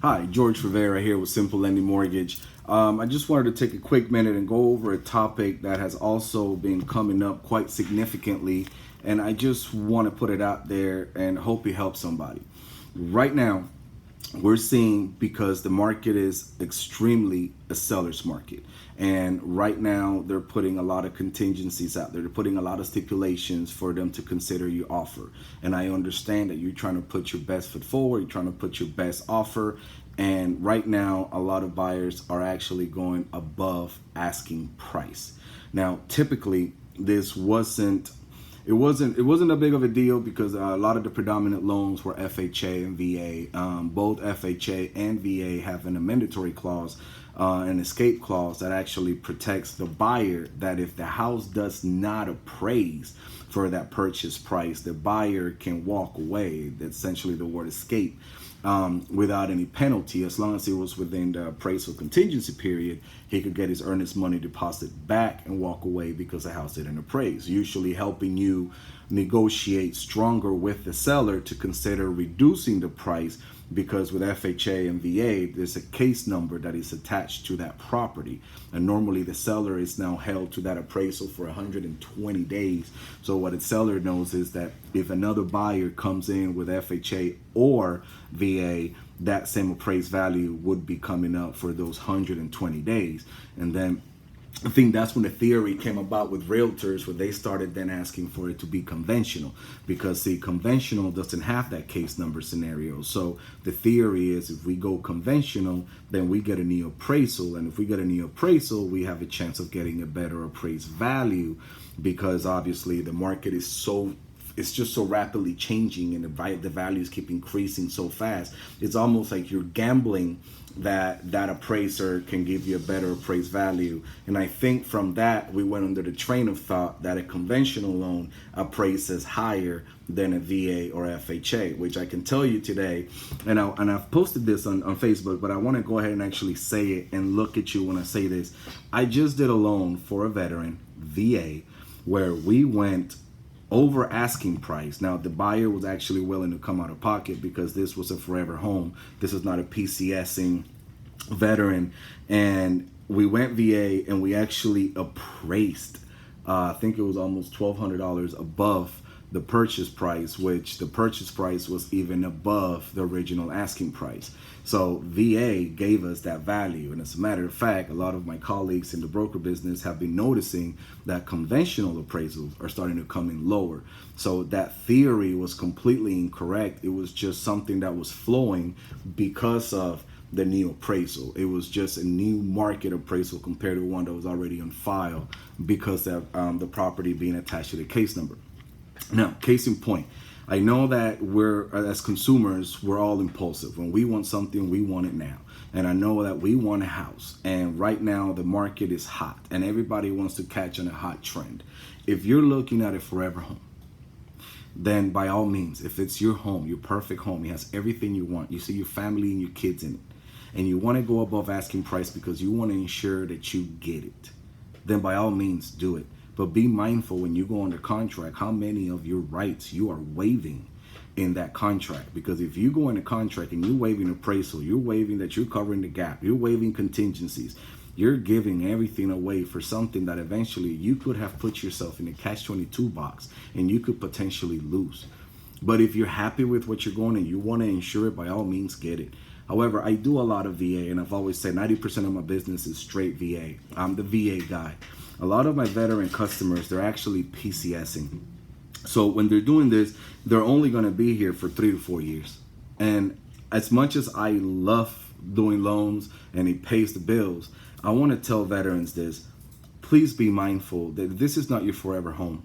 Hi, George Rivera here with Simple Lending Mortgage. I just wanted to take a quick minute and go over a topic that has also been coming up quite significantly, and I just want to put it out there and hope it helps somebody. Right now, we're seeing, because the market is extremely a seller's market, and right now they're putting a lot of contingencies out there. They're putting a lot of stipulations for them to consider your offer, and I understand that you're trying to put your best foot forward, you're trying to put your best offer, and right now a lot of buyers are actually going above asking price. Now typically this wasn't it wasn't a big of a deal, because a lot of the predominant loans were FHA and VA. Both FHA and VA have an amendatory clause, an escape clause that actually protects the buyer, that if the house does not appraise for that purchase price, the buyer can walk away. That's essentially the word escape. Without any penalty, as long as it was within the appraisal contingency period, he could get his earnest money deposit back and walk away because the house didn't appraise, usually helping you negotiate stronger with the seller to consider reducing the price, because with FHA and VA, there's a case number that is attached to that property. And normally the seller is now held to that appraisal for 120 days. So what the seller knows is that if another buyer comes in with FHA or VA, that same appraised value would be coming up for those 120 days. And then I think that's when the theory came about with realtors, where they started then asking for it to be conventional, because see, conventional doesn't have that case number scenario. So the theory is, if we go conventional, then we get a new appraisal, and if we get a new appraisal, we have a chance of getting a better appraised value, because obviously the market is it's just so rapidly changing, and the values keep increasing so fast. It's almost like you're gambling that appraiser can give you a better appraised value. And I think from that, we went under the train of thought that a conventional loan appraises higher than a VA or FHA, which I can tell you today, and I've posted this on Facebook, but I want to go ahead and actually say it and look at you when I say this. I just did a loan for a veteran, VA, where we went over asking price. Now the buyer was actually willing to come out of pocket, because this was a forever home. This is not a PCSing veteran. And we went VA, and we actually appraised, I think it was almost $1,200 above the purchase price, which the purchase price was even above the original asking price. So VA gave us that value. And as a matter of fact, a lot of my colleagues in the broker business have been noticing that conventional appraisals are starting to come in lower. So that theory was completely incorrect. It was just something that was flowing because of the new appraisal. It was just a new market appraisal compared to one that was already on file, because of the property being attached to the case number. Now, case in point, I know that as consumers, we're all impulsive. When we want something, we want it now. And I know that we want a house. And right now, the market is hot, and everybody wants to catch on a hot trend. If you're looking at a forever home, then by all means, if it's your home, your perfect home, it has everything you want, you see your family and your kids in it, and you want to go above asking price because you want to ensure that you get it, then by all means, do it. But be mindful when you go under contract how many of your rights you are waiving in that contract. Because if you go into contract and you're waiving appraisal, you're waiving that you're covering the gap, you're waiving contingencies, you're giving everything away for something that eventually you could have put yourself in a catch-22 box, and you could potentially lose. But if you're happy with what you're going and you want to insure it, by all means, get it. However, I do a lot of VA, and I've always said 90% of my business is straight VA. I'm the VA guy. A lot of my veteran customers, they're actually PCSing. So when they're doing this, they're only going to be here for 3 to 4 years. And as much as I love doing loans and it pays the bills, I want to tell veterans this: please be mindful that this is not your forever home.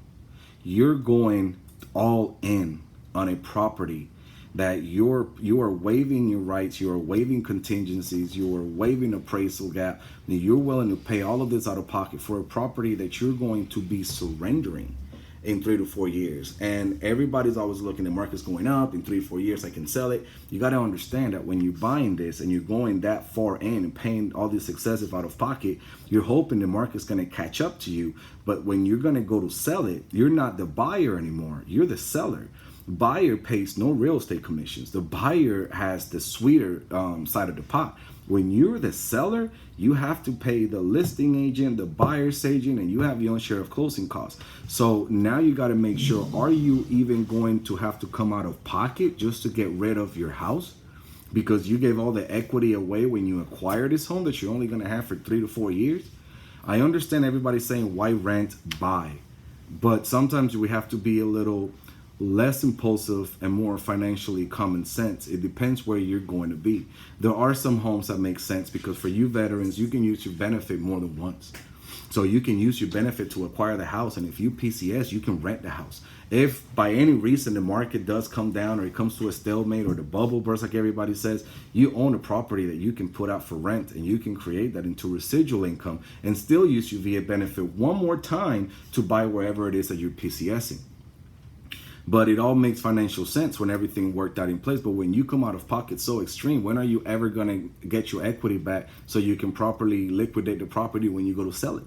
You're going all in on a property that you are waiving your rights, you are waiving contingencies, you are waiving appraisal gap, and you're willing to pay all of this out of pocket for a property that you're going to be surrendering in 3 to 4 years. And everybody's always looking, the market's going up, in 3 to 4 years I can sell it. You got to understand that when you're buying this and you're going that far in and paying all this excessive out of pocket, you're hoping the market's going to catch up to you. But when you're going to go to sell it, you're not the buyer anymore, you're the seller. Buyer pays no real estate commissions. The buyer has the sweeter side of the pot. When you're the seller, you have to pay the listing agent, the buyer's agent, and you have your own share of closing costs. So now you got to make sure, are you even going to have to come out of pocket just to get rid of your house? Because you gave all the equity away when you acquired this home that you're only going to have for 3 to 4 years. I understand everybody saying, why rent, buy? But sometimes we have to be a little less impulsive and more financially common sense. It depends where you're going to be. There are some homes that make sense because for you veterans, you can use your benefit more than once. So you can use your benefit to acquire the house, and if you PCS, you can rent the house. If by any reason the market does come down, or it comes to a stalemate, or the bubble bursts like everybody says, you own a property that you can put out for rent, and you can create that into residual income and still use your VA benefit one more time to buy wherever it is that you're PCSing. But it all makes financial sense when everything worked out in place. But when you come out of pocket so extreme, when are you ever going to get your equity back so you can properly liquidate the property when you go to sell it?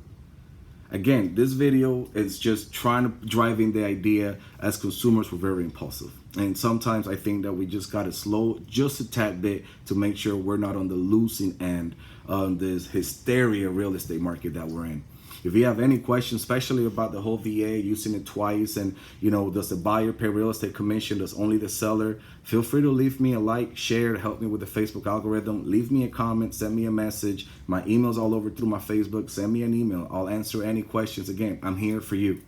Again, this video is just trying to drive in the idea, as consumers, we're very impulsive. And sometimes I think that we just got to slow just a tad bit to make sure we're not on the losing end on this hysteria real estate market that we're in. If you have any questions, especially about the whole VA, using it twice, and does the buyer pay real estate commission, does only the seller, feel free to leave me a like, share, help me with the Facebook algorithm. Leave me a comment, send me a message. My email's all over through my Facebook. Send me an email. I'll answer any questions. Again, I'm here for you.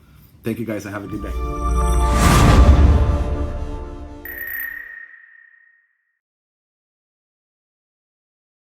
Thank you guys and have a good day.